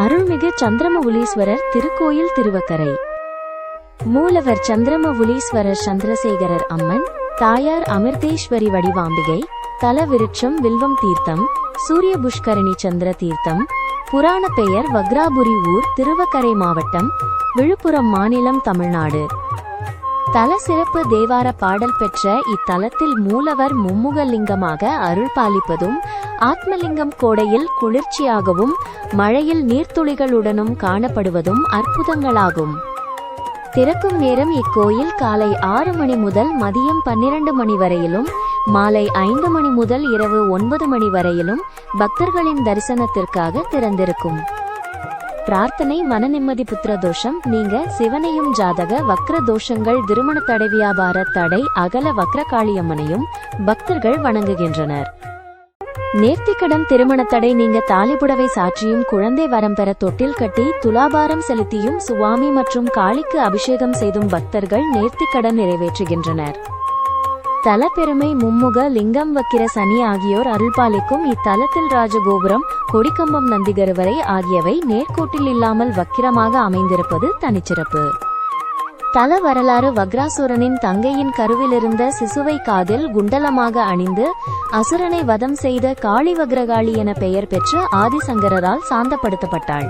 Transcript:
அருள்மிகு சந்திரமவுலீஸ்வரர் திருக்கோயில் திருவக்கரை. மூலவர் சந்திரமவுலீஸ்வரர் சந்திரசேகரர் அம்மன், தாயார் அமிர்தேஸ்வரி வடிவாம்பிகை, தல விருட்சம் வில்வம் தீர்த்தம், சூரிய புஷ்கரணி சந்திர தீர்த்தம். புராண பெயர் வக்ராபுரி, ஊர் திருவக்கரை, மாவட்டம் விழுப்புரம், மாநிலம் தமிழ்நாடு. தல சிறப்பு தேவார பாடல் பெற்ற இத்தலத்தில் மூலவர் மும்முக லிங்கமாக அருள் பாலிப்பதும், ஆத்மலிங்கம் கோடையில் குளிர்ச்சியாகவும் மழையில் நீர்த்துளிகளுடனும் காணப்படுவதும் அற்புதங்களாகும். திறக்கும் நேரம் இக்கோயில் காலை 6 மணி முதல் மதியம் 12 மணி வரையிலும், மாலை 5 மணி முதல் இரவு 9 மணி வரையிலும் பக்தர்களின் தரிசனத்திற்காக திறந்திருக்கும். பிரார்த்தனை: மன நிம்மதி, புத்திர தோஷம் நீங்க, சிவனையும் ஜாதக வக்ர தோஷங்கள், திருமண தடை, வியாபார தடை அகல வக்ரகாளியம்மனையும் பக்தர்கள் வணங்குகின்றனர். நேர்த்திக்கடன், திருமண தடை நீங்க, தாலிபுடவை சாற்றியும், குழந்தை வரம் பெற தொட்டில் கட்டி துலாபாரம் செலுத்தியும், சுவாமி மற்றும் காளிக்கு அபிஷேகம் செய்தும் பக்தர்கள் நேர்த்திக்கடன் நிறைவேற்றுகின்றனர். தல பெருமை: மும்முக லிங்கம், வக்கிர சனி ஆகியோர் அருள்பாலிக்கும் இத்தலத்தில் ராஜகோபுரம், கொடிக்கம்பம், நந்திகருவறை ஆகியவை நேர்கோட்டில் இல்லாமல் வக்கிரமாக அமைந்திருப்பது தனிச்சிறப்பு. தல வரலாறு: வக்ராசுரனின் தங்கையின் கருவிலிருந்த சிசுவை காதில் குண்டலமாக அணிந்து அசுரனை வதம் செய்த காளி வக்ரகாளி என பெயர் பெற்ற ஆதிசங்கரால் சாந்தப்படுத்தப்பட்டாள்.